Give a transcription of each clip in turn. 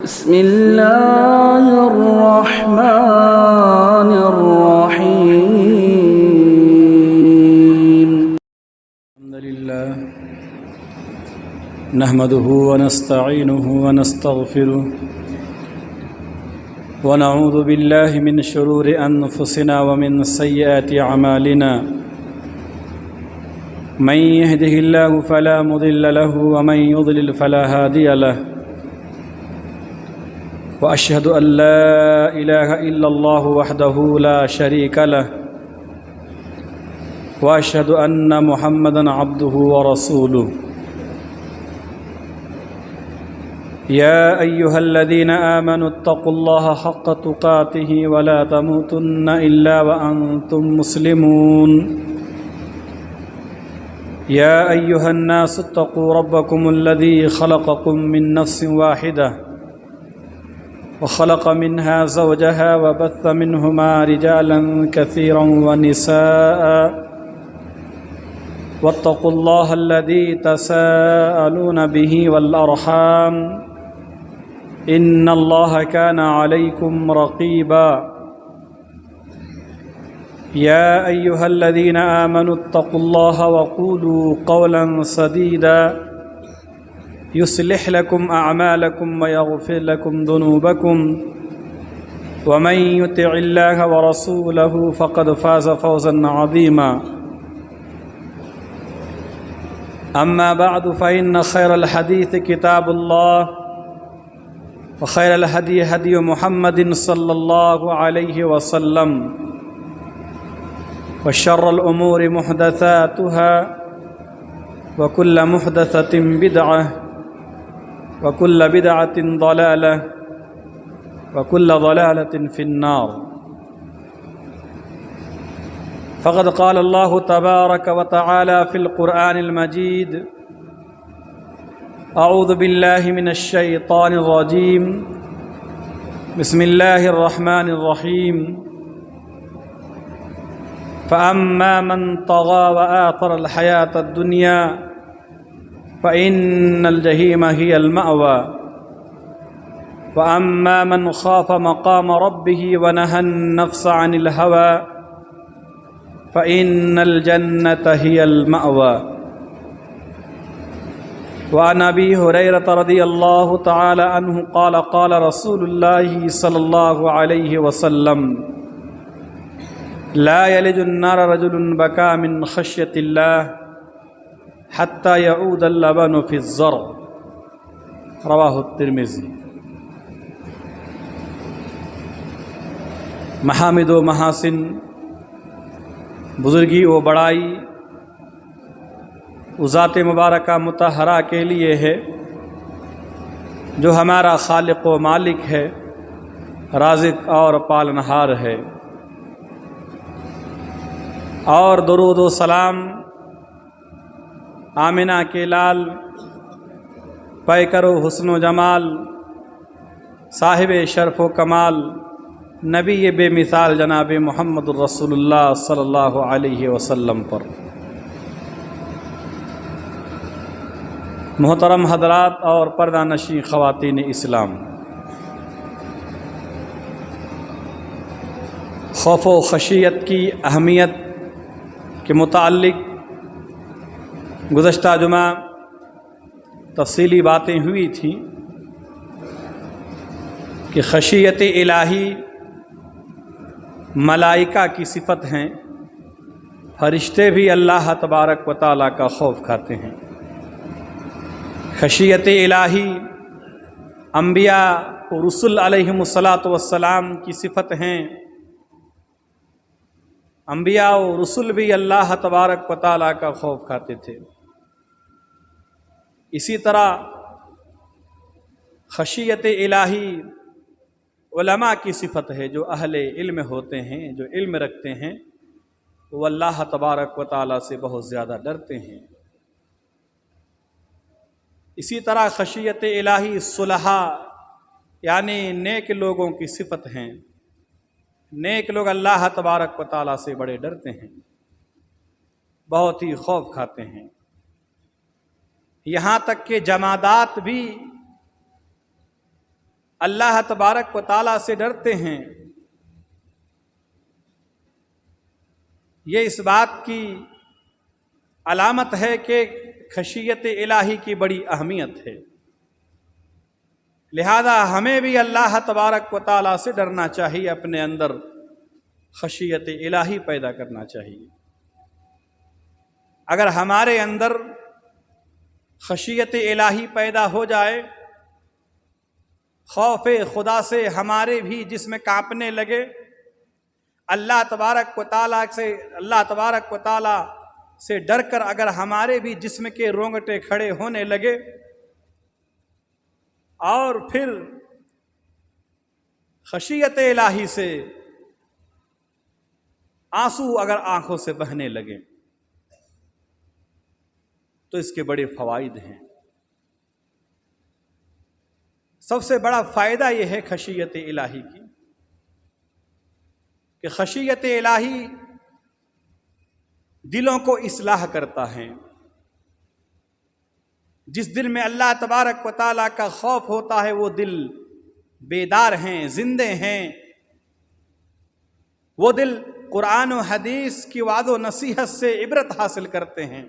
بسم الله الرحمن الرحيم. الحمد لله نحمده ونستعينه ونستغفره ونعوذ بالله من شرور أنفسنا ومن سيئات أعمالنا. من يهده الله فلا مضل له ومن يضلل فلا هادي له. وأشهد أن لا إله إلا الله وحده لا شريك له. وأشهد أن محمدًا عبده ورسوله. يا أيها الذين آمنوا اتقوا الله حق تقاته ولا تموتن إلا وأنتم مسلمون. يا أيها الناس اتقوا ربكم الذي خلقكم من نفس واحدة وخلق منها زوجها وبث منهما رجالا كثيرا ونساء. واتقوا الله الذي تساءلون به والأرحام إن الله كان عليكم رقيبا. يا أيها الذين آمنوا اتقوا الله وقولوا قولا سديدا يصلح لكم أعمالكم ويغفر لكم ذنوبكم ومن يطع الله ورسوله فقد فاز فوزا عظيما. أما بعد فإن خير الحديث كتاب الله وخير الهدي هدي محمد صلى الله عليه وسلم وشر الأمور محدثاتها وكل محدثة بدعة وكل بدعة ضلالة وكل ضلالة في النار. فقد قال الله تبارك وتعالى في القرآن المجيد: أعوذ بالله من الشيطان الرجيم. بسم الله الرحمن الرحيم. فأما من طغى وآثر الحياة الدنيا فإن الجحيم هي المأوى. وأما من خاف مقام ربه ونهى النفس عن الهوى فإن الجنة هي المأوى. وعن أبي هريرة رضي الله تعالى عنه قال قال رسول الله صلى الله عليه وسلم: لا يلج النار رجل بكى من خشية الله حتى يعود اللبن في الزرع. رواہ الترمذی. محامد و محاسن، بزرگی و بڑائی وہ ذات مبارکہ مطہرہ کے لیے ہے جو ہمارا خالق و مالک ہے، رازق اور پالنہار ہے. اور درود و سلام آمنہ کے لال، پیکر و حسن و جمال، صاحب شرف و کمال، نبی بے مثال جناب محمد الرسول اللہ صلی اللہ علیہ وسلم پر. محترم حضرات اور پردہ نشین خواتین اسلام، خوف و خشیت کی اہمیت کے متعلق گزشتہ جمعہ تفصیلی باتیں ہوئی تھیں کہ خشیت الہی ملائکہ کی صفت ہیں. فرشتے بھی اللہ تبارک و تعالیٰ کا خوف کھاتے ہیں. خشیت الہی انبیاء و رسل علیہم الصلاۃ والسلام کی صفت ہیں. انبیاء و رسل بھی اللہ تبارک و تعالیٰ کا خوف کھاتے تھے. اسی طرح خشیت الہی علماء کی صفت ہے. جو اہل علم ہوتے ہیں، جو علم رکھتے ہیں، وہ اللہ تبارک و تعالیٰ سے بہت زیادہ ڈرتے ہیں. اسی طرح خشیت الہی صلحاء یعنی نیک لوگوں کی صفت ہیں. نیک لوگ اللہ تبارک و تعالیٰ سے بڑے ڈرتے ہیں، بہت ہی خوف کھاتے ہیں. یہاں تک کہ جمادات بھی اللہ تبارک و تعالیٰ سے ڈرتے ہیں، یہ اس بات کی علامت ہے کہ خشیت الہی کی بڑی اہمیت ہے۔ لہذا ہمیں بھی اللہ تبارک و تعالیٰ سے ڈرنا چاہیے، اپنے اندر خشیت الہی پیدا کرنا چاہیے۔ اگر ہمارے اندر خشیت الہی پیدا ہو جائے، خوف خدا سے ہمارے بھی جسم کانپنے لگے، اللہ تبارک و تعالیٰ سے ڈر کر اگر ہمارے بھی جسم کے رونگٹے کھڑے ہونے لگے، اور پھر خشیت الہی سے آنسو اگر آنکھوں سے بہنے لگے، تو اس کے بڑے فوائد ہیں۔ سب سے بڑا فائدہ یہ ہے خشیت الہی کی کہ خشیت الہی دلوں کو اصلاح کرتا ہے۔ جس دل میں اللہ تبارک و تعالیٰ کا خوف ہوتا ہے، وہ دل بیدار ہیں، زندے ہیں، وہ دل قرآن و حدیث کی وعظ و نصیحت سے عبرت حاصل کرتے ہیں،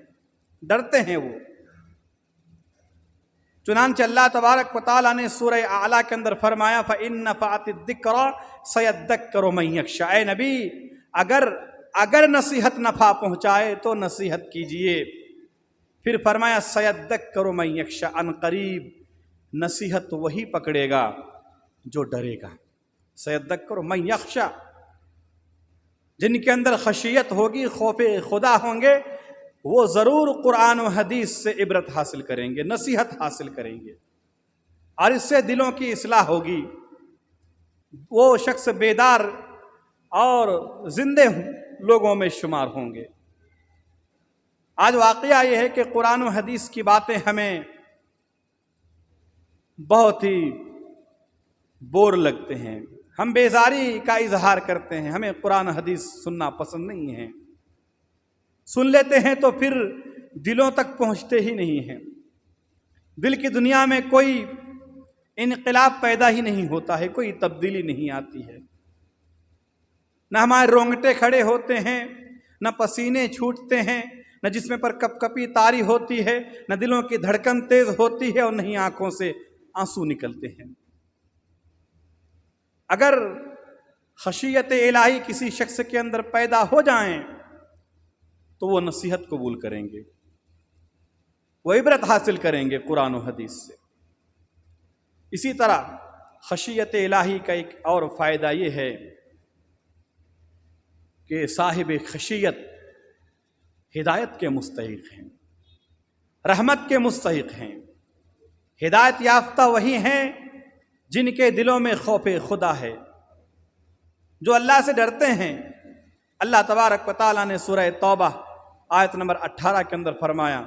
ڈرتے ہیں وہ۔ چنانچہ اللہ تبارک و تعالیٰ نے سورہ اعلیٰ کے اندر فرمایا فَإِن نَفَعَتِ الذِّكْرَىٰ سَيَذَّكَّرُ مَن يَخْشَىٰ۔ اے نبی، اگر نصیحت نفع پہنچائے تو نصیحت کیجئے۔ پھر فرمایا سَيَذَّكَّرُ مَن يَخْشَىٰ، عن قریب نصیحت وہی پکڑے گا جو ڈرے گا۔ سَيَذَّكَّرُ مَن يَخْشَىٰ، جن کے اندر خشیت ہوگی، خوف خدا ہوں گے، وہ ضرور قرآن و حدیث سے عبرت حاصل کریں گے، نصیحت حاصل کریں گے، اور اس سے دلوں کی اصلاح ہوگی۔ وہ شخص بیدار اور زندے لوگوں میں شمار ہوں گے۔ آج واقعہ یہ ہے کہ قرآن و حدیث کی باتیں ہمیں بہت ہی بور لگتے ہیں، ہم بیزاری کا اظہار کرتے ہیں، ہمیں قرآن و حدیث سننا پسند نہیں ہے، سن لیتے ہیں تو پھر دلوں تک پہنچتے ہی نہیں ہیں۔ دل کی دنیا میں کوئی انقلاب پیدا ہی نہیں ہوتا ہے، کوئی تبدیلی نہیں آتی ہے، نہ ہمارے رونگٹے کھڑے ہوتے ہیں، نہ پسینے چھوٹتے ہیں، نہ جسم پر کپ کپی طاری ہوتی ہے، نہ دلوں کی دھڑکن تیز ہوتی ہے، اور نہ ہی آنکھوں سے آنسو نکلتے ہیں۔ اگر خشیت الہی کسی شخص کے اندر پیدا ہو جائیں تو وہ نصیحت قبول کریں گے، وہ عبرت حاصل کریں گے قرآن و حدیث سے۔ اسی طرح خشیت الہی کا ایک اور فائدہ یہ ہے کہ صاحب خشیت ہدایت کے مستحق ہیں، رحمت کے مستحق ہیں۔ ہدایت یافتہ وہی ہیں جن کے دلوں میں خوف خدا ہے، جو اللہ سے ڈرتے ہیں۔ اللہ تبارک و تعالیٰ نے سورہ توبہ آیت نمبر 18 کے اندر فرمایا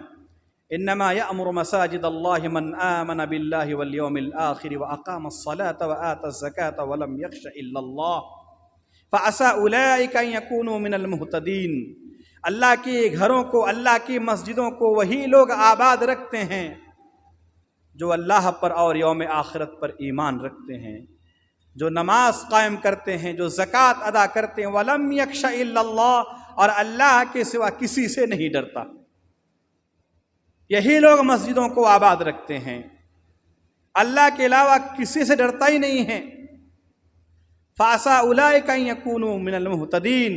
انما یأمر مساجد اللہ من آمن باللہ والیوم الآخر واقام الصلاة وآت الزکاة ولم یخش الا اللہ فعسى اولئک ان یکونوا من المہتدین۔ اللہ کے گھروں کو، اللہ کی مسجدوں کو وہی لوگ آباد رکھتے ہیں جو اللہ پر اور یوم آخرت پر ایمان رکھتے ہیں، جو نماز قائم کرتے ہیں، جو زکوٰۃ ادا کرتے ہیں، وَلَمْ يَخْشَ إِلَّا اللَّهِ، اور اللہ کے سوا کسی سے نہیں ڈرتا۔ یہی لوگ مسجدوں کو آباد رکھتے ہیں، اللہ کے علاوہ کسی سے ڈرتا ہی نہیں ہے۔ فَعَسَىٰ أُولَٰئِكَ أَن يَكُونُوا مِنَ الْمُهْتَدِينَ،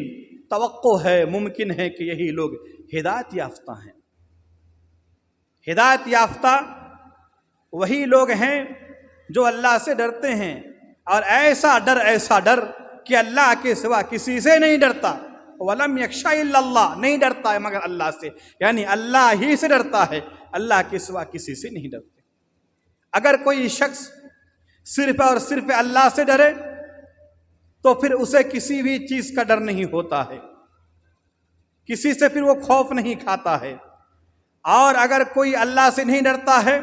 توقع ہے، ممکن ہے کہ یہی لوگ ہدایت یافتہ ہیں۔ ہدایت یافتہ وہی لوگ ہیں جو اللہ سے ڈرتے ہیں، اور ایسا ڈر کہ اللہ کے سوا کسی سے نہیں ڈرتا۔ وَلَمْ يَخْشَ إِلَّا اللَّهِ، نہیں ڈرتا ہے مگر اللہ سے، یعنی اللہ ہی سے ڈرتا ہے، اللہ کے سوا کسی سے نہیں ڈرتے۔ اگر کوئی شخص صرف اور صرف اللہ سے ڈرے تو پھر اسے کسی بھی چیز کا ڈر نہیں ہوتا ہے، کسی سے پھر وہ خوف نہیں کھاتا ہے۔ اور اگر کوئی اللہ سے نہیں ڈرتا ہے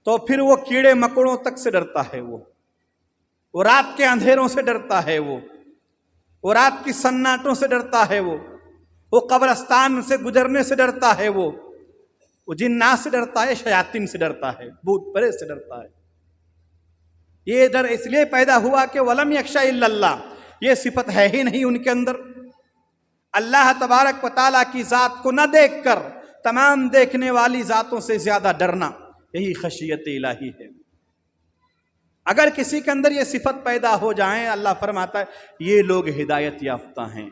تو پھر وہ کیڑے مکوڑوں تک سے ڈرتا ہے، وہ رات کے اندھیروں سے ڈرتا ہے، وہ رات کی سناٹوں سے ڈرتا ہے، وہ قبرستان سے گزرنے سے ڈرتا ہے، وہ جنات سے ڈرتا ہے، شیاطین سے ڈرتا ہے، بھوت پریت سے ڈرتا ہے۔ یہ ڈر اس لیے پیدا ہوا کہ ولم یخشى الا اللہ، یہ صفت ہے ہی نہیں ان کے اندر۔ اللہ تبارک و تعالیٰ کی ذات کو نہ دیکھ کر تمام دیکھنے والی ذاتوں سے زیادہ ڈرنا، یہی خشیت الہی ہے۔ اگر کسی کے اندر یہ صفت پیدا ہو جائیں، اللہ فرماتا ہے یہ لوگ ہدایت یافتہ ہیں۔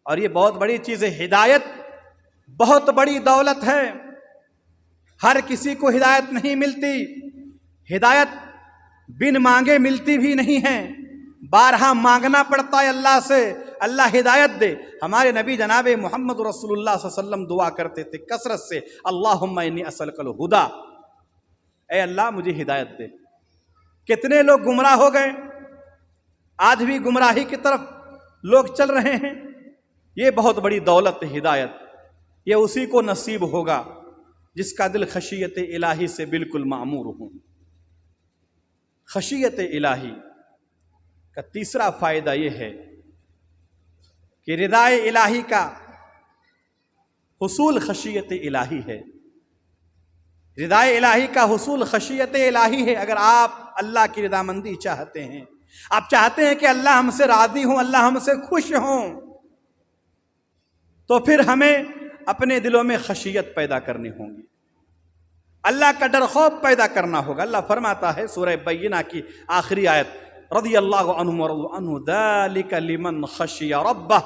اور یہ بہت بڑی چیز ہے، ہدایت بہت بڑی دولت ہے۔ ہر کسی کو ہدایت نہیں ملتی، ہدایت بن مانگے ملتی بھی نہیں ہے، بارہا مانگنا پڑتا ہے اللہ سے، اللہ ہدایت دے۔ ہمارے نبی جناب محمد رسول اللہ صلی اللہ علیہ وسلم دعا کرتے تھے کثرت سے، اللہم انی اسألک الہدی، اے اللہ مجھے ہدایت دے۔ کتنے لوگ گمراہ ہو گئے، آج بھی گمراہی کی طرف لوگ چل رہے ہیں۔ یہ بہت بڑی دولت ہے ہدایت، یہ اسی کو نصیب ہوگا جس کا دل خشیت الہی سے بالکل معمور ہو۔ خشیت الہی کا تیسرا فائدہ یہ ہے کہ رضائے الہی کا حصول خشیت الہی ہے۔ رضائے الہی کا حصول خشیت الہی ہے۔ اگر آپ اللہ کی رضامندی چاہتے ہیں، آپ چاہتے ہیں کہ اللہ ہم سے راضی ہوں، اللہ ہم سے خوش ہوں، تو پھر ہمیں اپنے دلوں میں خشیت پیدا کرنی ہوں گی، اللہ کا ڈر خوف پیدا کرنا ہوگا۔ اللہ فرماتا ہے سورہ بینہ کی آخری آیت، رضی اللہ عنہم ورضوا عنہ ذالک لمن خشی ربہ،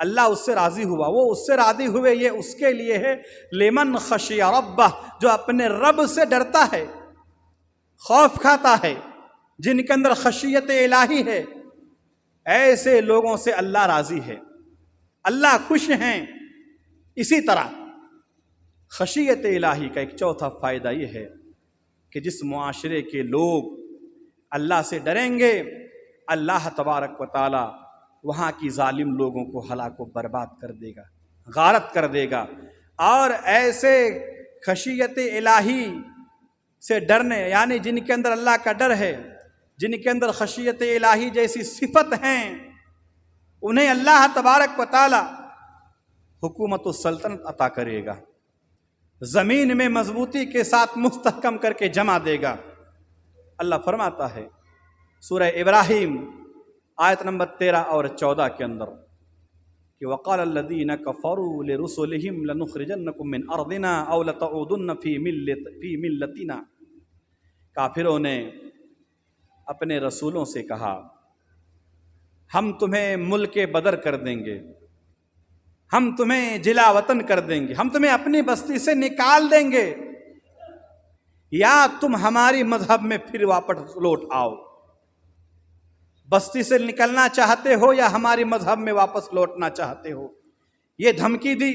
اللہ اس سے راضی ہوا، وہ اس سے راضی ہوئے، یہ اس کے لیے ہے لمن خشی ربہ، جو اپنے رب سے ڈرتا ہے، خوف کھاتا ہے، جن کے اندر خشیت الہی ہے، ایسے لوگوں سے اللہ راضی ہے، اللہ خوش ہیں۔ اسی طرح خشیت الہی کا ایک چوتھا فائدہ یہ ہے کہ جس معاشرے کے لوگ اللہ سے ڈریں گے، اللہ تبارک و تعالی وہاں کی ظالم لوگوں کو ہلاک و برباد کر دے گا، غارت کر دے گا۔ اور ایسے خشیت الہی سے ڈرنے، یعنی جن کے اندر اللہ کا ڈر ہے، جن کے اندر خشیت الہی جیسی صفت ہیں، انہیں اللہ تبارک و تعالی حکومت و سلطنت عطا کرے گا، زمین میں مضبوطی کے ساتھ مستحکم کر کے جمع دے گا۔ اللہ فرماتا ہے سورہ ابراہیم آیت نمبر 13 اور 14 کے اندر کہ وَقَالَ الَّذِينَ كَفَرُوا لِرُسُلِهِمْ لَنُخْرِجَنَّكُمْ مِنْ أَرْضِنَا أَوْ لَتَعُودُنَّ فِي مِلَّتِنَا، کافروں نے اپنے رسولوں سے کہا ہم تمہیں ملک بدر کر دیں گے، ہم تمہیں جلا وطن کر دیں گے، ہم تمہیں اپنی بستی سے نکال دیں گے، یا تم ہماری مذہب میں پھر واپس لوٹ آؤ۔ بستی سے نکلنا چاہتے ہو یا ہماری مذہب میں واپس لوٹنا چاہتے ہو؟ یہ دھمکی دی،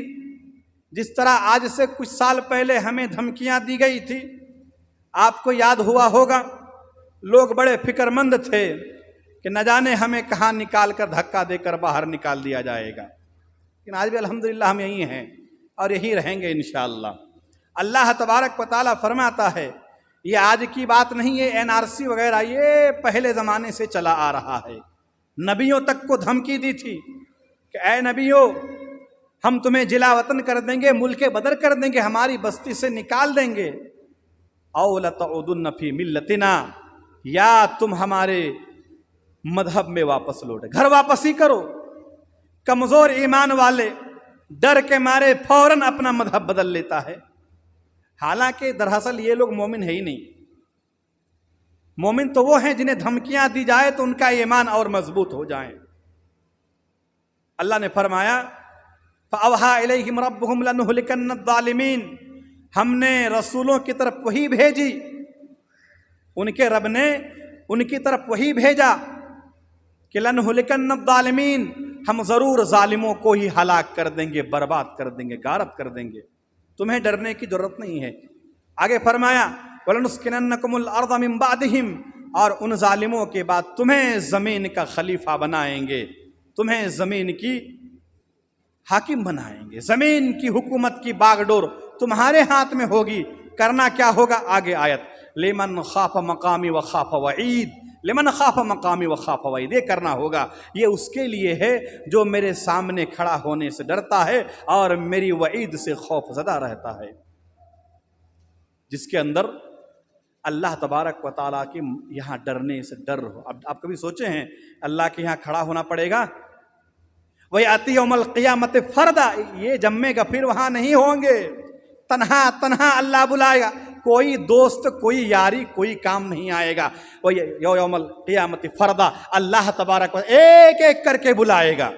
جس طرح آج سے کچھ سال پہلے ہمیں دھمکیاں دی گئی تھی، آپ کو یاد ہوا ہوگا۔ لوگ بڑے فکر مند تھے کہ نہ جانے ہمیں کہاں نکال کر دھکا دے کر باہر نکال دیا جائے گا، لیکن آج بھی الحمدللہ ہم یہی ہیں اور یہی رہیں گے انشاءاللہ۔ اللہ تبارک و تعالیٰ فرماتا ہے یہ آج کی بات نہیں، یہ NRC وغیرہ یہ پہلے زمانے سے چلا آ رہا ہے۔ نبیوں تک کو دھمکی دی تھی کہ اے نبیوں، ہم تمہیں جلا وطن کر دیں گے، ملک بدر کر دیں گے، ہماری بستی سے نکال دیں گے، او لتعودن فی ملتنا، یا تم ہمارے مذہب میں واپس لوٹے، گھر واپسی کرو۔ کمزور ایمان والے ڈر کے مارے فوراً اپنا مذہب بدل لیتا ہے، حالانکہ دراصل یہ لوگ مومن ہے ہی نہیں۔ مومن تو وہ ہیں جنہیں دھمکیاں دی جائے تو ان کا ایمان اور مضبوط ہو جائیں۔ اللہ نے فرمایا فَأَوْحَىٰ إِلَيْهِمْ رَبُّهُمْ لَنُهْلِكَنَّ الظَّالِمِينَ، ہم نے رسولوں کی طرف وہی بھیجی، ان کے رب نے ان کی طرف وہی بھیجا کہ لَنُهْلِكَنَّ الظَّالِمِينَ، ہم ضرور ظالموں کو ہی ہلاک کر دیں گے، برباد کر دیں گے، غارت کر دیں گے، تمہیں ڈرنے کی ضرورت نہیں ہے۔ آگے فرمایا وَلَنُسْكِنَنَّكُمُ الْأَرْضَ مِنْ بَعْدِهِمْ، اور ان ظالموں کے بعد تمہیں زمین کا خلیفہ بنائیں گے، تمہیں زمین کی حاکم بنائیں گے، زمین کی حکومت کی باغ ڈور تمہارے ہاتھ میں ہوگی۔ کرنا کیا ہوگا؟ آگے آیت لمن خاف مقامی و خاف وعید، لمن خاف مقامی و خاف وعید، یہ کرنا ہوگا، یہ اس کے لیے ہے جو میرے سامنے کھڑا ہونے سے ڈرتا ہے اور میری وعید سے خوف زدہ رہتا ہے، جس کے اندر اللہ تبارک و تعالیٰ کے یہاں ڈرنے سے ڈر ہو. اب آپ کبھی سوچے ہیں اللہ کے یہاں کھڑا ہونا پڑے گا؟ وَيَأْتِي يَوْمَ الْقِيَامَةِ فَرْدًا، یہ جمے گا پھر وہاں نہیں ہوں گے، تنہا تنہا اللہ بلائے گا، کوئی دوست، کوئی یاری، کوئی کام نہیں آئے گا. یوم القیامت فردا، اللہ تبارک و ایک ایک کر کے بلائے گا.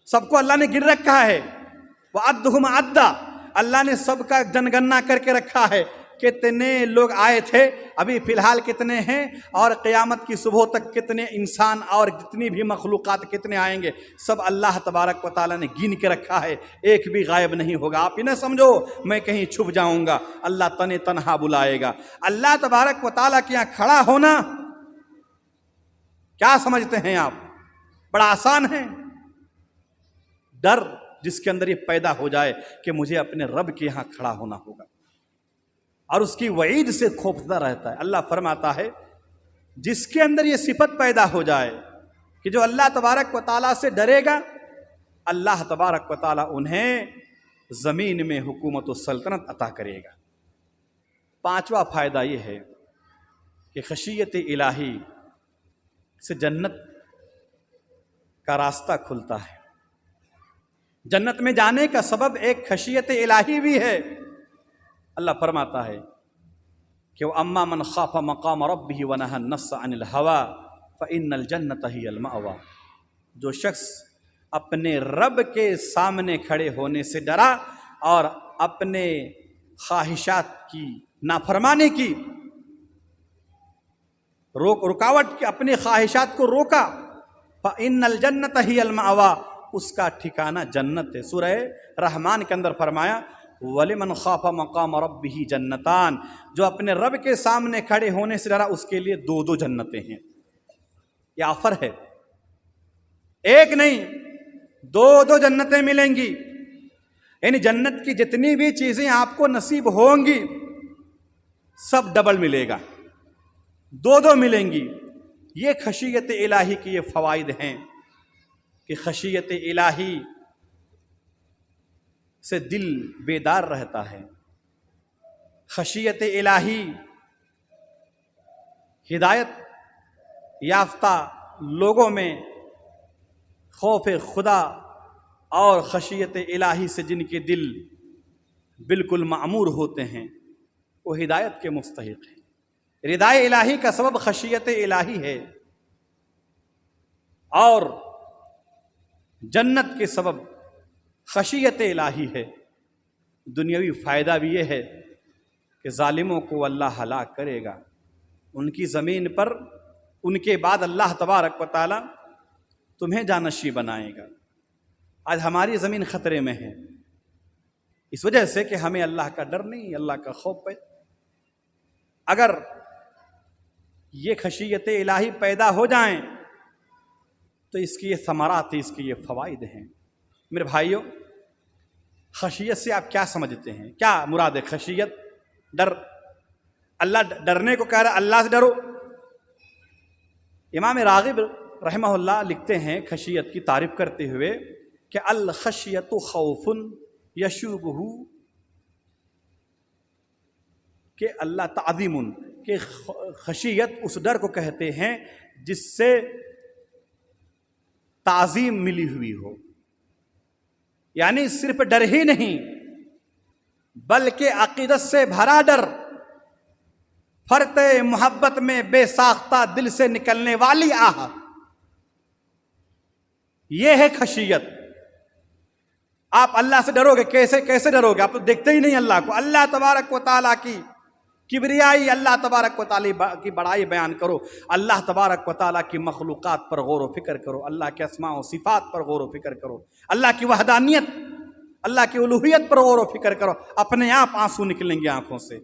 سب کو اللہ نے گر رکھا ہے. وَعَدُّهُمْ عَدًّا، اللہ نے سب کا جنگننا کر کے رکھا ہے. کتنے لوگ آئے تھے، ابھی فی الحال کتنے ہیں، اور قیامت کی صبح تک کتنے انسان اور جتنی بھی مخلوقات کتنے آئیں گے، سب اللہ تبارک و تعالیٰ نے گن کے رکھا ہے. ایک بھی غائب نہیں ہوگا. آپ ہی نہ سمجھو میں کہیں چھپ جاؤں گا، اللہ تنہا بلائے گا. اللہ تبارک و تعالیٰ کے یہاں کھڑا ہونا کیا سمجھتے ہیں آپ؟ بڑا آسان ہے. ڈر جس کے اندر یہ پیدا ہو جائے کہ مجھے اپنے رب کے یہاں کھڑا ہونا ہوگا، اور اس کی وعید سے خوفزدہ رہتا ہے. اللہ فرماتا ہے جس کے اندر یہ صفت پیدا ہو جائے کہ جو اللہ تبارک و تعالیٰ سے ڈرے گا، اللہ تبارک و تعالیٰ انہیں زمین میں حکومت و سلطنت عطا کرے گا. پانچواں فائدہ یہ ہے کہ خشیت الہی سے جنت کا راستہ کھلتا ہے. جنت میں جانے کا سبب ایک خشیت الہی بھی ہے. اللہ فرماتا ہے کہ وَأَمَّا مَنْ خَافَ مَقَامَ رَبِّهِ وَنَهَى النَّفْسَ عَنِ الْهَوَىٰ فَإِنَّ الْجَنَّةَ هِيَ الْمَأْوَىٰ، جو شخص اپنے رب کے سامنے کھڑے ہونے سے ڈرا اور اپنے خواہشات کی نافرمانی کی، رکاوٹ کی، اپنی خواہشات کو روکا، فَإِنَّ الْجَنَّةَ هِيَ الْمَأْوَىٰ، اس کا ٹھکانہ جنت ہے. سورہ رحمان کے اندر فرمایا وَلِمَنْ خَافَ مَقَامَ رَبِّهِ جَنَّتَانِ، جو اپنے رب کے سامنے کھڑے ہونے سے ڈرا اس کے لیے دو جنتیں ہیں. یہ آفر ہے، ایک نہیں دو جنتیں ملیں گی. یعنی جنت کی جتنی بھی چیزیں آپ کو نصیب ہوں گی سب ڈبل ملے گا، دو ملیں گی. یہ خشیت الہی کے یہ فوائد ہیں کہ خشیت الہی سے دل بیدار رہتا ہے. خشیت الہی ہدایت یافتہ لوگوں میں خوف خدا اور خشیت الہی سے جن کے دل بالکل معمور ہوتے ہیں وہ ہدایت کے مستحق ہیں. ردائے الہی کا سبب خشیت الہی ہے، اور جنت کے سبب خشیت الہی ہے. دنیاوی فائدہ بھی یہ ہے کہ ظالموں کو اللہ ہلاک کرے گا. ان کی زمین پر ان کے بعد اللہ تبارک و تعالی تمہیں جانشین بنائے گا. آج ہماری زمین خطرے میں ہے اس وجہ سے کہ ہمیں اللہ کا ڈر نہیں، اللہ کا خوف ہے. اگر یہ خشیت الہی پیدا ہو جائیں تو اس کی یہ ثمرات، اس کے یہ فوائد ہیں. میرے بھائیوں، خشیت سے آپ کیا سمجھتے ہیں؟ کیا مراد ہے خشیت؟ ڈر. اللہ ڈرنے کو کہہ رہا ہے، اللہ سے ڈرو. امام راغب رحمہ اللہ لکھتے ہیں خشیت کی تعریف کرتے ہوئے کہ الخشیت خوف یشوبہ، کہ اللہ تعظیم، کہ خشیت اس ڈر کو کہتے ہیں جس سے تعظیم ملی ہوئی ہو. یعنی صرف ڈر ہی نہیں بلکہ عقیدت سے بھرا ڈر، فرط محبت میں بے ساختہ دل سے نکلنے والی آہ، یہ ہے خشیت. آپ اللہ سے ڈرو گے، کیسے ڈرو گے؟ آپ تو دیکھتے ہی نہیں اللہ کو. اللہ تبارک و تعالیٰ کی کبریائی، اللہ تبارک و تعالیٰ کی بڑائی بیان کرو، اللہ تبارک و تعالیٰ کی مخلوقات پر غور و فکر کرو، اللہ کے اسماء و صفات پر غور و فکر کرو، اللہ کی وحدانیت، اللہ کی الوہیت پر غور و فکر کرو. اپنے آپ آنسو نکلیں گے آنکھوں سے.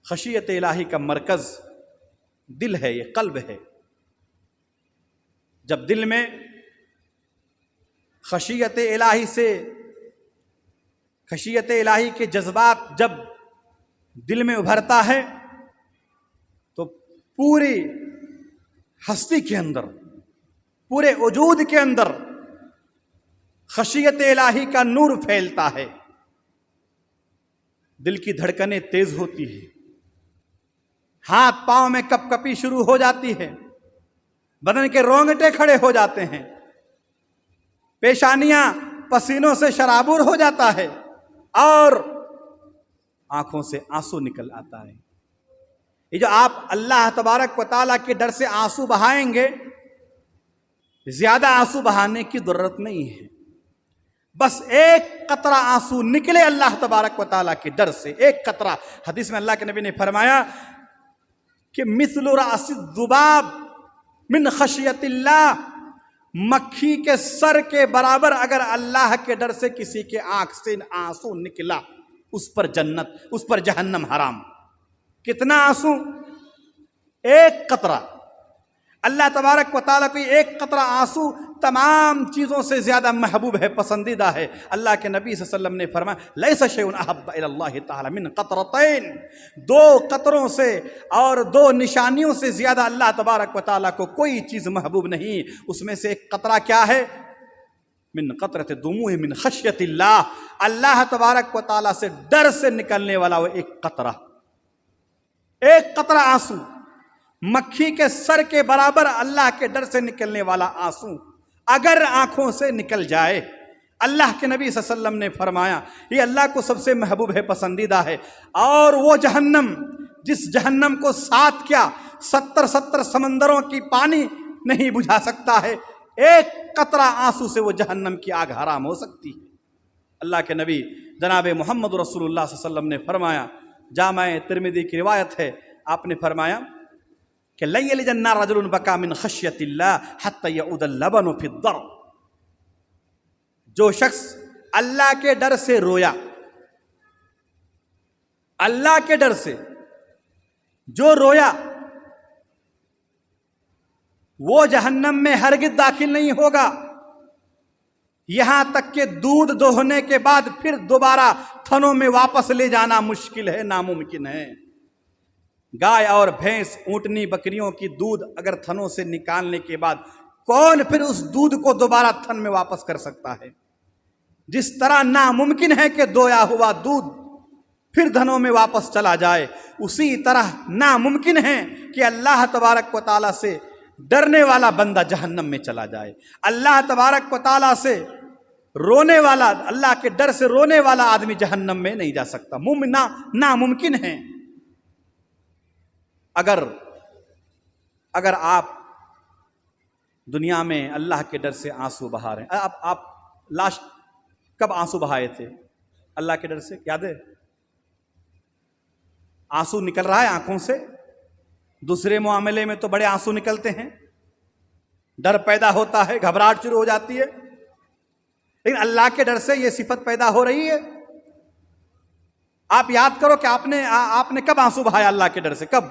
خشیت الہی کا مرکز دل ہے، یہ قلب ہے. جب دل میں خشیت الہی کے جذبات جب دل میں ابھرتا ہے تو پوری ہستی کے اندر، پورے وجود کے اندر خشیت الہی کا نور پھیلتا ہے. دل کی دھڑکنیں تیز ہوتی ہیں، ہاتھ پاؤں میں کپ کپی شروع ہو جاتی ہے، بدن کے رونگٹے کھڑے ہو جاتے ہیں، پیشانیاں پسینوں سے شرابور ہو جاتا ہے اور آنکھوں سے آنسو نکل آتا ہے۔ یہ جو آپ اللہ تبارک و تعالیٰ کے ڈر سے آنسو بہائیں گے، زیادہ آنسو بہانے کی ضرورت نہیں ہے، بس ایک قطرہ آنسو نکلے اللہ تبارک و تعالیٰ کے ڈر سے، ایک قطرہ۔ حدیث میں اللہ کے نبی نے فرمایا کہ مثل رأس الذباب من خشیت اللہ، مکھی کے سر کے برابر اگر اللہ کے ڈر سے کسی کے آنکھ سے آنسو نکلا، اس پر جنت، اس پر جہنم حرام۔ کتنا آنسو؟ ایک قطرہ۔ اللہ تبارک و تعالیٰ کو ایک قطرہ آنسو تمام چیزوں سے زیادہ محبوب ہے، پسندیدہ ہے۔ اللہ کے نبی صلی اللہ علیہ وسلم نے فرمایا لیس شیء احب الی اللہ تعالی من قطرتین، دو قطروں سے اور دو نشانیوں سے زیادہ اللہ تبارک و تعالیٰ کو کوئی چیز محبوب نہیں۔ اس میں سے ایک قطرہ کیا ہے؟ من قطرۃ دموع من خشیت اللہ، اللہ تبارک و تعالیٰ سے ڈر سے نکلنے والا وہ ایک قطرہ، ایک قطرہ آنسو، مکھی کے سر کے برابر اللہ کے ڈر سے نکلنے والا آنسو اگر آنکھوں سے نکل جائے، اللہ کے نبی صلی اللہ علیہ وسلم نے فرمایا یہ اللہ کو سب سے محبوب ہے، پسندیدہ ہے۔ اور وہ جہنم، جس جہنم کو 7 کیا 70 سمندروں کی پانی نہیں بجھا سکتا ہے، ایک قطرہ آنسو سے وہ جہنم کی آگ حرام ہو سکتی ہے۔ اللہ کے نبی جناب محمد رسول اللہ صلی اللہ علیہ وسلم نے فرمایا، جامع ترمذی کی روایت ہے، آپ نے فرمایا کہ لن یلج النار رجل بکا من خشیت اللہ حتی یعود اللبن فی الضر، جو شخص اللہ کے ڈر سے رویا، اللہ کے ڈر سے جو رویا، وہ جہنم میں ہرگز داخل نہیں ہوگا، یہاں تک کہ دودھ دوہنے کے بعد پھر دوبارہ تھنوں میں واپس لے جانا مشکل ہے، ناممکن ہے۔ گائے اور بھینس، اونٹنی، بکریوں کی دودھ اگر تھنوں سے نکالنے کے بعد کون پھر اس دودھ کو دوبارہ تھن میں واپس کر سکتا ہے؟ جس طرح ناممکن ہے کہ دویا ہوا دودھ پھر تھنوں میں واپس چلا جائے، اسی طرح ناممکن ہے کہ اللہ تبارک و تعالیٰ سے ڈرنے والا بندہ جہنم میں چلا جائے۔ اللہ تبارک و تعالیٰ سے رونے والا، اللہ کے ڈر سے رونے والا آدمی جہنم میں نہیں جا سکتا، ناممکن ہے۔ اگر آپ دنیا میں اللہ کے ڈر سے آنسو بہا رہے ہیں، آپ لاسٹ کب آنسو بہائے تھے اللہ کے ڈر سے؟ یاد ہے؟ آنسو نکل رہا ہے آنکھوں سے، دوسرے معاملے میں تو بڑے آنسو نکلتے ہیں، ڈر پیدا ہوتا ہے، گھبراہٹ شروع ہو جاتی ہے، لیکن اللہ کے ڈر سے یہ صفت پیدا ہو رہی ہے۔ آپ یاد کرو کہ آپ نے کب آنسو بہایا اللہ کے ڈر سے؟ کب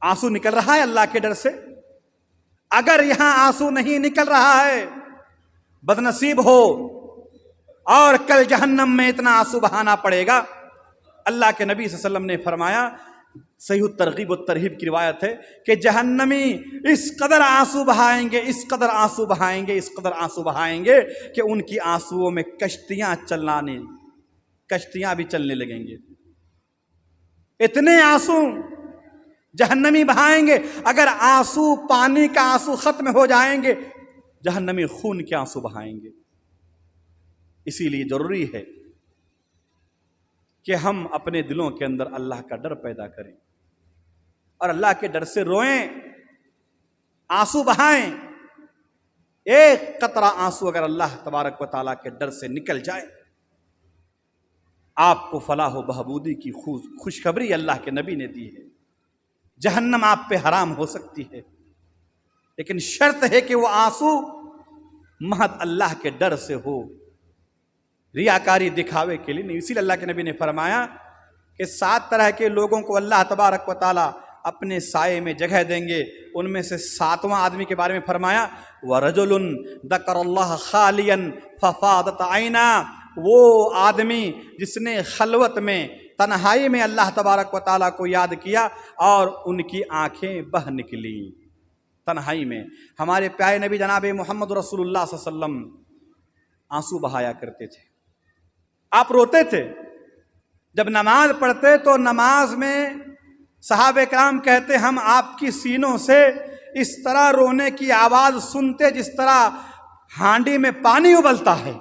آنسو نکل رہا ہے اللہ کے ڈر سے؟ اگر یہاں آنسو نہیں نکل رہا ہے، بدنصیب ہو اور کل جہنم میں اتنا آنسو بہانا پڑے گا۔ اللہ کے نبی صلی اللہ علیہ وسلم نے فرمایا، صحیح الترغیب والترہیب کی روایت ہے کہ جہنمی اس قدر آنسو بہائیں گے، اس قدر آنسو بہائیں گے، اس قدر آنسو بہائیں گے کہ ان کی آنسوؤں میں کشتیاں بھی چلنے لگیں گے۔ اتنے آنسو جہنمی بہائیں گے، اگر آنسو، پانی کا آنسو ختم ہو جائیں گے، جہنمی خون کے آنسو بہائیں گے۔ اسی لیے ضروری ہے کہ ہم اپنے دلوں کے اندر اللہ کا ڈر پیدا کریں اور اللہ کے ڈر سے روئیں، آنسو بہائیں۔ ایک قطرہ آنسو اگر اللہ تبارک و تعالیٰ کے ڈر سے نکل جائے، آپ کو فلاح و بہبودی کی خوشخبری اللہ کے نبی نے دی ہے۔ جہنم آپ پہ حرام ہو سکتی ہے، لیکن شرط ہے کہ وہ آنسو محض اللہ کے ڈر سے ہو، ریاکاری دکھاوے کے لیے نہیں۔ اسی لیے اللہ کے نبی نے فرمایا کہ 7 طرح کے لوگوں کو اللہ تبارک و تعالیٰ اپنے سائے میں جگہ دیں گے۔ ان میں سے 7واں آدمی کے بارے میں فرمایا، وَرَجُلٌ ذَكَرَ اللَّهَ خَالِيًا فَفَاضَتْ عَيْنَاهُ، وہ آدمی جس نے خلوت میں، تنہائی میں اللہ تبارک و تعالیٰ کو یاد کیا اور ان کی آنکھیں بہہ نکلی۔ تنہائی میں ہمارے پیارے نبی جناب محمد رسول اللہ صلی اللہ علیہ وسلم آنسو بہایا کرتے تھے۔ آپ روتے تھے جب نماز پڑھتے تو نماز میں صحابہ کرام کہتے ہم آپ کی سینوں سے اس طرح رونے کی آواز سنتے جس طرح ہانڈی میں پانی ابلتا ہے،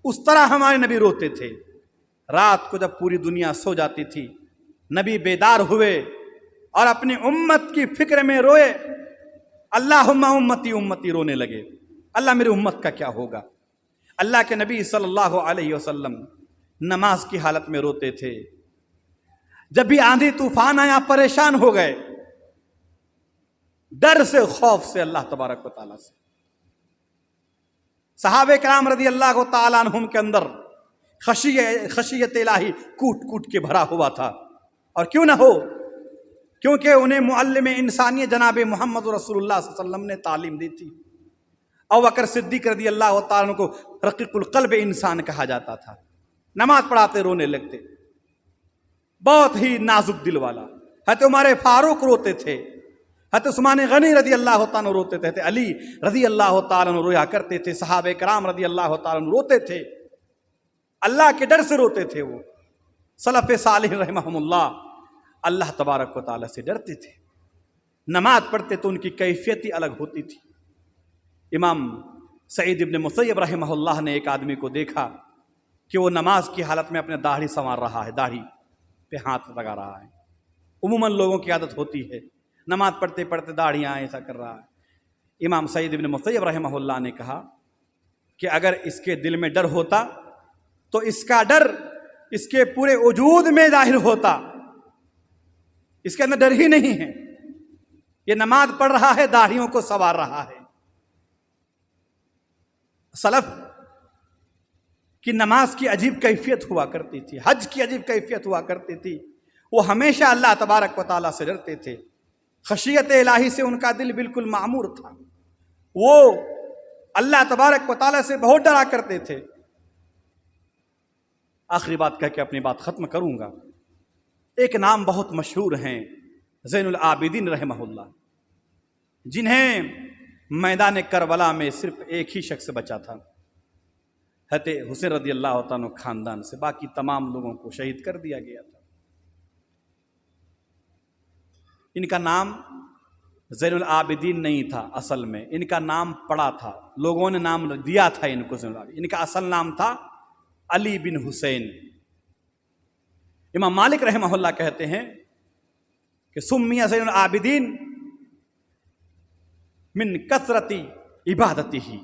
اس طرح ہمارے نبی روتے تھے۔ رات کو جب پوری دنیا سو جاتی تھی نبی بیدار ہوئے اور اپنی امت کی فکر میں روئے، اللہم امتی امتی رونے لگے، اللہ میری امت کا کیا ہوگا۔ اللہ کے نبی صلی اللہ علیہ وسلم نماز کی حالت میں روتے تھے، جب بھی آندھی طوفان آیا پریشان ہو گئے، ڈر سے خوف سے اللہ تبارک و تعالیٰ سے۔ صحابہ کرام رضی اللہ تعالیٰ عنہم کے اندر خشیت الہی کوٹ کوٹ کے بھرا ہوا تھا، اور کیوں نہ ہو، کیونکہ انہیں معلم انسانی جناب محمد رسول اللہ صلی اللہ علیہ وسلم نے تعلیم دی تھی۔ ابوبکر صدیق رضی اللہ تعالیٰ عنہ کو رقیق القلب انسان کہا جاتا تھا، نماز پڑھاتے رونے لگتے، بہت ہی نازک دل والا۔ حضرت عمر فاروق روتے تھے، حضرت عثمان غنی رضی اللہ تعالیٰ عنہ روتے تھے، علی رضی اللہ تعالیٰ عنہ رویا کرتے تھے، صحابہ کرام رضی اللہ تعالیٰ عنہ روتے تھے، اللہ کے ڈر سے روتے تھے۔ وہ سلف صالح رحمہم اللہ اللہ تبارک و تعالیٰ سے ڈرتے تھے، نماز پڑھتے تو ان کی کیفیت ہی الگ ہوتی تھی۔ امام سعید ابن مسیب رحمہ اللہ نے ایک آدمی کو دیکھا کہ وہ نماز کی حالت میں اپنے داڑھی سنوار رہا ہے، داڑھی پہ ہاتھ لگا رہا ہے۔ عموماً لوگوں کی عادت ہوتی ہے نماز پڑھتے پڑھتے داڑھیاں ایسا کر رہا ہے۔ امام سعید ابن مسیب رحمہ اللہ نے کہا کہ اگر اس کے دل میں ڈر ہوتا تو اس کا ڈر اس کے پورے وجود میں ظاہر ہوتا، اس کے اندر ڈر ہی نہیں ہے، یہ نماز پڑھ رہا ہے داڑھیوں کو سنوار رہا ہے۔ سلف کی نماز کی عجیب کیفیت ہوا کرتی تھی، حج کی عجیب کیفیت ہوا کرتی تھی، وہ ہمیشہ اللہ تبارک و تعالیٰ سے ڈرتے تھے، خشیت الہی سے ان کا دل بالکل معمور تھا، وہ اللہ تبارک و تعالیٰ سے بہت ڈرا کرتے تھے۔ آخری بات کہہ کے اپنی بات ختم کروں گا۔ ایک نام بہت مشہور ہیں زین العابدین رحمہ اللہ، جنہیں میدان کربلا میں صرف ایک ہی شخص بچا تھا، حضرت حسین رضی اللہ عنہ خاندان سے، باقی تمام لوگوں کو شہید کر دیا گیا تھا۔ ان کا نام زین العابدین نہیں تھا، اصل میں ان کا نام پڑا تھا، لوگوں نے نام دیا تھا ان کو زین العابدین، ان کا اصل نام تھا علی بن حسین۔ امام مالک رحمہ اللہ کہتے ہیں کہ سمیہ زین العابدین من کثرت عبادتی ہی،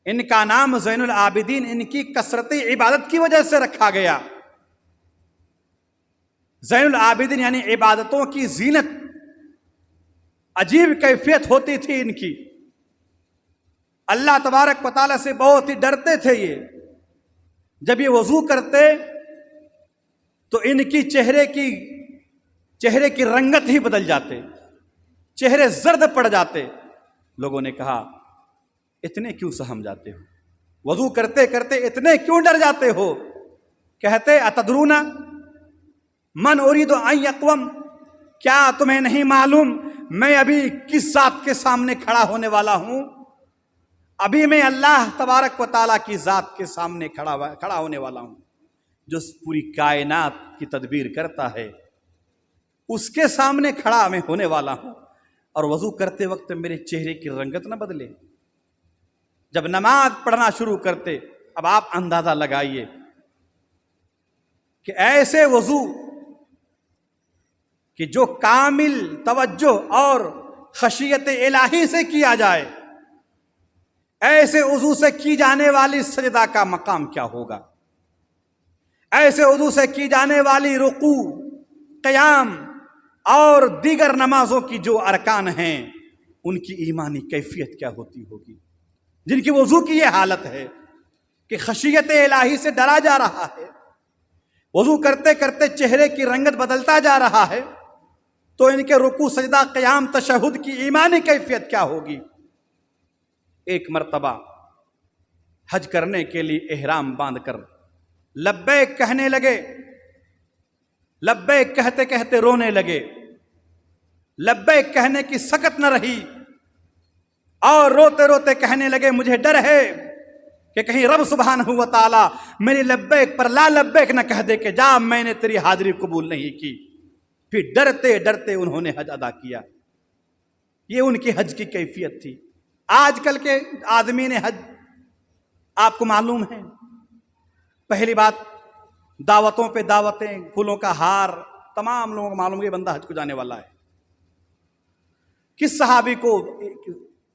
ان کا نام زین العابدین ان کی کثرت عبادت کی وجہ سے رکھا گیا۔ زین العابدین یعنی عبادتوں کی زینت، عجیب کیفیت ہوتی تھی ان کی، اللہ تبارک و تعالیٰ سے بہت ہی ڈرتے تھے یہ۔ جب یہ وضو کرتے تو ان کی چہرے کی رنگت ہی بدل جاتے، چہرے زرد پڑ جاتے۔ لوگوں نے کہا اتنے کیوں سہم جاتے ہو، وضو کرتے کرتے اتنے کیوں ڈر جاتے ہو؟ کہتے اتدرون من اريد ان يقوم، کیا تمہیں نہیں معلوم میں ابھی کس ذات کے سامنے کھڑا ہونے والا ہوں؟ ابھی میں اللہ تبارک و تعالیٰ کی ذات کے سامنے کھڑا ہونے والا ہوں، جو پوری کائنات کی تدبیر کرتا ہے، اس کے سامنے کھڑا میں ہونے والا ہوں، اور وضو کرتے وقت میرے چہرے کی رنگت نہ بدلے۔ جب نماز پڑھنا شروع کرتے، اب آپ اندازہ لگائیے کہ ایسے وضو کہ جو کامل توجہ اور خشیت الہی سے کیا جائے، ایسے وضو سے کی جانے والی سجدہ کا مقام کیا ہوگا؟ ایسے وضو سے کی جانے والی رکوع، قیام اور دیگر نمازوں کی جو ارکان ہیں، ان کی ایمانی کیفیت کیا ہوتی ہوگی؟ جن کی وضو کی یہ حالت ہے کہ خشیت الہی سے ڈرا جا رہا ہے، وضو کرتے کرتے چہرے کی رنگت بدلتا جا رہا ہے، تو ان کے رکوع، سجدہ، قیام، تشہد کی ایمانی کیفیت کیا ہوگی؟ ایک مرتبہ حج کرنے کے لیے احرام باندھ کر لبیک کہنے لگے، لبیک کہتے کہتے رونے لگے، لبیک کہنے کی سکت نہ رہی، اور روتے روتے کہنے لگے مجھے ڈر ہے کہ کہیں رب سبحانہ و تعالیٰ میری لبیک پر لا لبیک نہ کہہ دے کہ جا میں نے تیری حاضری قبول نہیں کی۔ پھر ڈرتے ڈرتے انہوں نے حج ادا کیا۔ یہ ان کی حج کی کیفیت تھی۔ آج کل کے آدمی نے حج آپ کو معلوم ہے، پہلی بات دعوتوں پہ دعوتیں، پھولوں کا ہار، تمام لوگوں کو معلوم ہے کہ بندہ حج کو جانے والا ہے۔ کس صحابی کو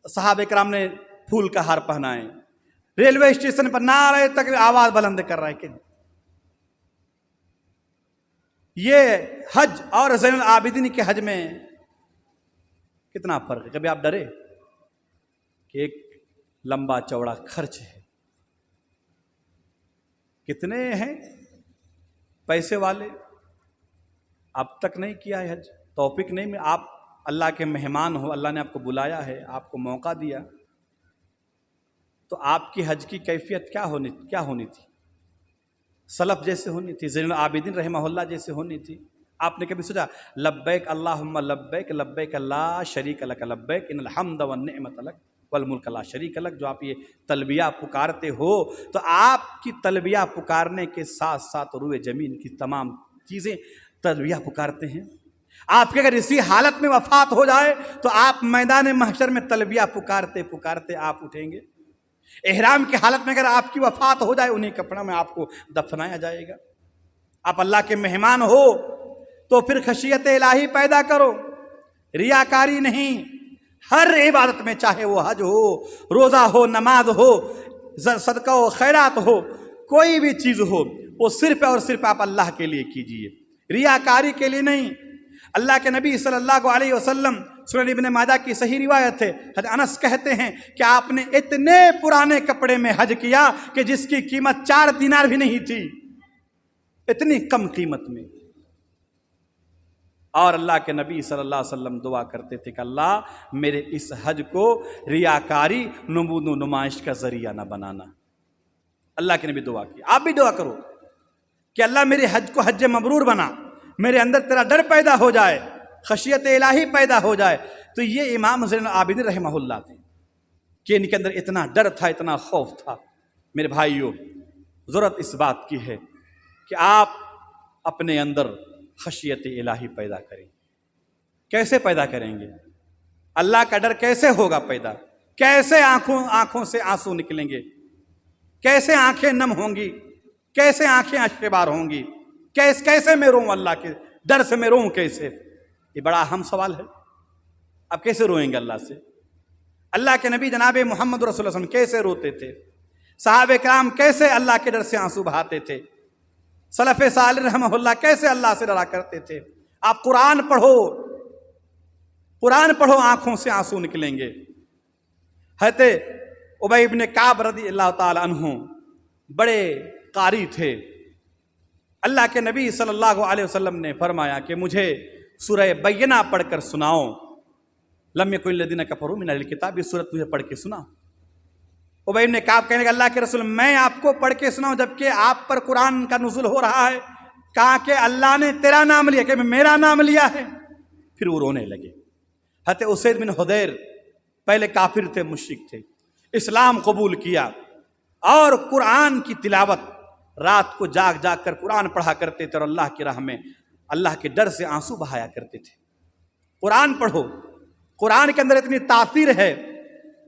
صحابہ کرام نے پھول کا ہار پہنائے؟ ریلوے اسٹیشن پر نعرہ تک آواز بلند کر رہا ہے کہ یہ حج اور زین العابدین کے حج میں کتنا فرق ہے؟ کبھی آپ ڈرے کہ ایک لمبا چوڑا خرچ ہے، کتنے ہیں پیسے والے، اب تک نہیں کیا ہے حج، توفیق نہیں میں، آپ اللہ کے مہمان ہو، اللہ نے آپ کو بلایا ہے، آپ کو موقع دیا، تو آپ کی حج کی کیفیت کیا ہونی تھی؟ سلف جیسے ہونی تھی، زین العابدین رحمہ اللہ جیسے ہونی تھی۔ آپ نے کبھی سوچا لبیک اللہم لبیک لبیک لا شریک لک لبیک ان الحمد والنعمت لک والملک لا شریک لک، جو آپ یہ تلبیہ پکارتے ہو تو آپ کی تلبیہ پکارنے کے ساتھ ساتھ روئے زمین کی تمام چیزیں تلبیہ پکارتے ہیں۔ آپ کے اگر اسی حالت میں وفات ہو جائے تو آپ میدان محشر میں تلبیہ پکارتے پکارتے آپ اٹھیں گے۔ احرام کی حالت میں اگر آپ کی وفات ہو جائے انہیں کپڑوں میں آپ کو دفنایا جائے گا۔ آپ اللہ کے مہمان ہو تو پھر خشیت الہی پیدا کرو، ریاکاری نہیں۔ ہر عبادت میں، چاہے وہ حج ہو، روزہ ہو، نماز ہو، صدقہ و خیرات ہو، کوئی بھی چیز ہو، وہ صرف اور صرف آپ اللہ کے لیے کیجئے، ریاکاری کے لیے نہیں۔ اللہ کے نبی صلی اللہ علیہ وسلم، سنن ابن ماجہ کی صحیح روایت ہے، حضرت انس کہتے ہیں کہ آپ نے اتنے پرانے کپڑے میں حج کیا کہ جس کی قیمت 4 دینار بھی نہیں تھی، اتنی کم قیمت میں۔ اور اللہ کے نبی صلی اللہ علیہ وسلم دعا کرتے تھے کہ اللہ میرے اس حج کو ریاکاری، نمود و نمائش کا ذریعہ نہ بنانا۔ اللہ کے نبی دعا کی، آپ بھی دعا کرو کہ اللہ میرے حج کو حج مبرور بنا، میرے اندر تیرا ڈر پیدا ہو جائے، خشیت الہی پیدا ہو جائے۔ تو یہ امام زین العابدین رحمہ اللہ تھے کہ ان کے اندر اتنا ڈر تھا، اتنا خوف تھا۔ میرے بھائیوں، ضرورت اس بات کی ہے کہ آپ اپنے اندر خشیت الہی پیدا کریں۔ کیسے پیدا کریں گے؟ اللہ کا ڈر کیسے ہوگا پیدا؟ کیسے آنکھوں سے آنسو نکلیں گے؟ کیسے آنکھیں نم ہوں گی؟ کیسے آنکھیں اشکبار ہوں گی؟ کیسے میں روؤں اللہ کے ڈر سے؟ میں روؤں کیسے؟ یہ بڑا اہم سوال ہے۔ اب کیسے روئیں گے اللہ سے؟ اللہ کے نبی جناب محمد رسول اللہ صلی اللہ علیہ وسلم کیسے روتے تھے؟ صحابہ کرام کیسے اللہ کے ڈر سے آنسو بہاتے تھے؟ سلف صالح رحمہ اللہ کیسے اللہ سے ڈرا کرتے تھے؟ آپ قرآن پڑھو، قرآن پڑھو، آنکھوں سے آنسو نکلیں گے۔ حضرت ابی بن کعب رضی اللہ تعالی عنہ بڑے قاری تھے۔ اللہ کے نبی صلی اللہ علیہ وسلم نے فرمایا کہ مجھے سورہ بینہ پڑھ کر سناؤ، لم یکن الذین کفروا من اہل الکتاب، یہ سورت مجھے پڑھ کے سنا۔ ابی بن کعب کہنے کہ اللہ کے رسول میں آپ کو پڑھ کے سناؤں جبکہ آپ پر قرآن کا نزول ہو رہا ہے؟ کہا کہ اللہ نے تیرا نام لیا، کہ میرا نام لیا ہے؟ پھر وہ رونے لگے۔ حضرت اسید بن حضیر پہلے کافر تھے، مشرک تھے، اسلام قبول کیا اور قرآن کی تلاوت رات کو جاگ جاگ کر قرآن پڑھا کرتے تھے اور اللہ کی راہ میں اللہ کے ڈر سے آنسو بہایا کرتے تھے۔ قرآن پڑھو، قرآن کے اندر اتنی تاثیر ہے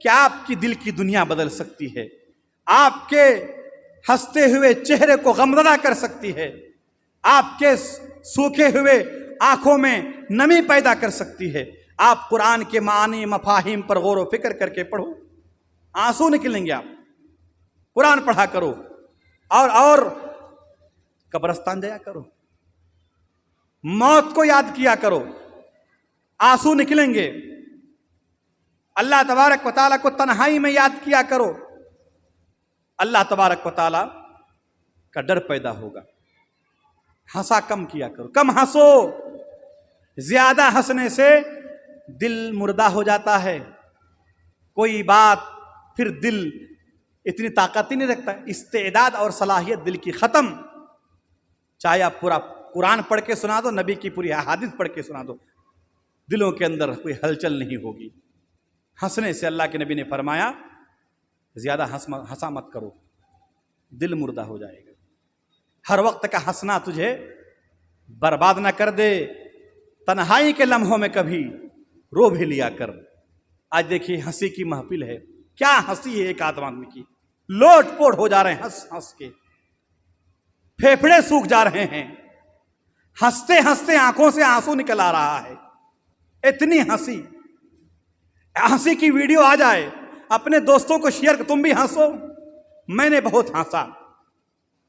کہ آپ کی دل کی دنیا بدل سکتی ہے، آپ کے ہنستے ہوئے چہرے کو غمزدہ کر سکتی ہے، آپ کے سوکھے ہوئے آنکھوں میں نمی پیدا کر سکتی ہے۔ آپ قرآن کے معنی مفاہیم پر غور و فکر کر کے پڑھو، آنسو نکلیں گے۔ آپ قرآن پڑھا کرو اور قبرستان جایا کرو، موت کو یاد کیا کرو، آنسو نکلیں گے۔ اللہ تبارک و تعالیٰ کو تنہائی میں یاد کیا کرو، اللہ تبارک و تعالیٰ کا ڈر پیدا ہوگا۔ ہنسا کم کیا کرو، کم ہنسو، زیادہ ہنسنے سے دل مردہ ہو جاتا ہے، کوئی بات پھر دل اتنی طاقت ہی نہیں رکھتا، استعداد اور صلاحیت دل کی ختم۔ چاہے آپ پورا قرآن پڑھ کے سنا دو، نبی کی پوری احادیث پڑھ کے سنا دو، دلوں کے اندر کوئی ہلچل نہیں ہوگی۔ ہنسنے سے اللہ کے نبی نے فرمایا زیادہ ہنسا مت کرو، دل مردہ ہو جائے گا۔ ہر وقت کا ہنسنا تجھے برباد نہ کر دے، تنہائی کے لمحوں میں کبھی رو بھی لیا کر۔ آج دیکھیے ہنسی کی محفل ہے، کیا ہنسی ہے ایک آدمی کی، لوٹ پوٹ ہو جا رہے ہیں ہنس ہنس کے، پھیپھڑے سوکھ جا رہے ہیں، ہنستے ہنستے آنکھوں سے آنسو نکل آ رہا ہے۔ اتنی ہنسی، ہنسی کی ویڈیو آ جائے، اپنے دوستوں کو شیئر کر، تم بھی ہنسو، میں نے بہت ہنسا،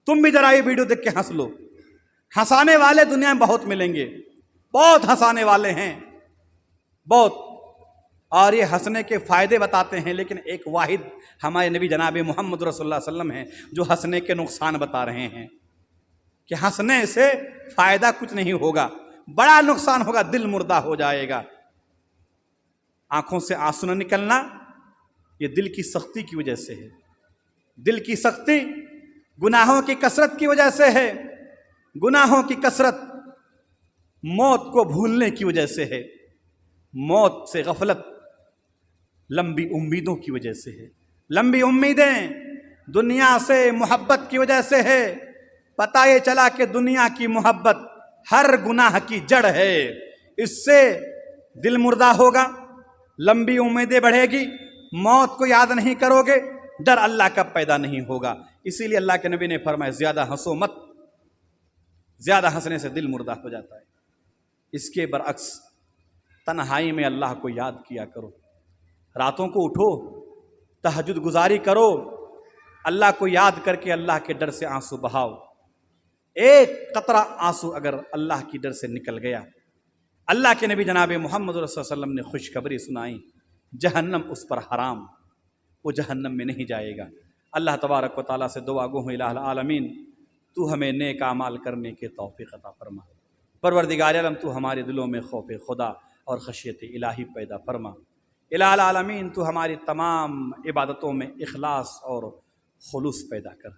تم بھی ذرا یہ ویڈیو دیکھ کے ہنس لو۔ ہنسانے والے دنیا میں بہت ملیں گے، بہت ہنسانے والے ہیں، بہت، اور یہ ہنسنے کے فائدے بتاتے ہیں، لیکن ایک واحد ہمارے نبی جناب محمد رسول اللہ صلی اللہ علیہ وسلم ہیں جو ہنسنے کے نقصان بتا رہے ہیں کہ ہنسنے سے فائدہ کچھ نہیں ہوگا، بڑا نقصان ہوگا، دل مردہ ہو جائے گا۔ آنکھوں سے آنسو نہ نکلنا یہ دل کی سختی کی وجہ سے ہے، دل کی سختی گناہوں کی کثرت کی وجہ سے ہے، گناہوں کی کثرت موت کو بھولنے کی وجہ سے ہے، موت سے غفلت لمبی امیدوں کی وجہ سے ہے، لمبی امیدیں دنیا سے محبت کی وجہ سے ہے۔ پتہ یہ چلا کہ دنیا کی محبت ہر گناہ کی جڑ ہے، اس سے دل مردہ ہوگا، لمبی امیدیں بڑھے گی، موت کو یاد نہیں کرو گے، ڈر اللہ کا پیدا نہیں ہوگا۔ اسی لیے اللہ کے نبی نے فرمایا زیادہ ہنسو مت، زیادہ ہنسنے سے دل مردہ ہو جاتا ہے۔ اس کے برعکس تنہائی میں اللہ کو یاد کیا کرو، راتوں کو اٹھو، تہجد گزاری کرو، اللہ کو یاد کر کے اللہ کے ڈر سے آنسو بہاؤ۔ ایک قطرہ آنسو اگر اللہ کی ڈر سے نکل گیا، اللہ کے نبی جناب محمد صلی اللہ علیہ وسلم نے خوشخبری سنائی، جہنم اس پر حرام، وہ جہنم میں نہیں جائے گا۔ اللہ تبارک و تعالیٰ سے دعا گو ہوں الہ العالمین تو ہمیں نیک اعمال کرنے کے توفیق عطا فرما۔ پروردگار عالم تو ہمارے دلوں میں خوف خدا اور خشیت الہی پیدا فرما۔ الہ العالمین تو ہماری تمام عبادتوں میں اخلاص اور خلوص پیدا کر،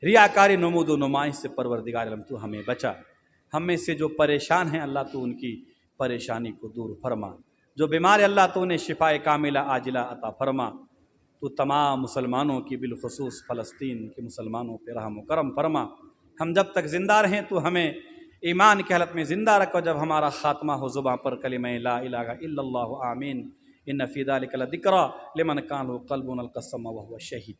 ریاکاری نمود و نمائش سے پروردگار عالم تو ہمیں بچا۔ ہم میں سے جو پریشان ہیں اللہ تو ان کی پریشانی کو دور فرما، جو بیمار اللہ تو انہیں شفائے کاملہ عاجلہ عطا فرما۔ تو تمام مسلمانوں کی بالخصوص فلسطین کے مسلمانوں پہ رحم و کرم فرما۔ ہم جب تک زندہ رہیں تو ہمیں ایمان کی حالت میں زندہ رکھو، جب ہمارا خاتمہ ہو زباں پر کلمہ لا الہ الا اللہ آمین۔ ان فی ذلک لذکریٰ لمن کان لہ قلب القى السمع وهو شہید۔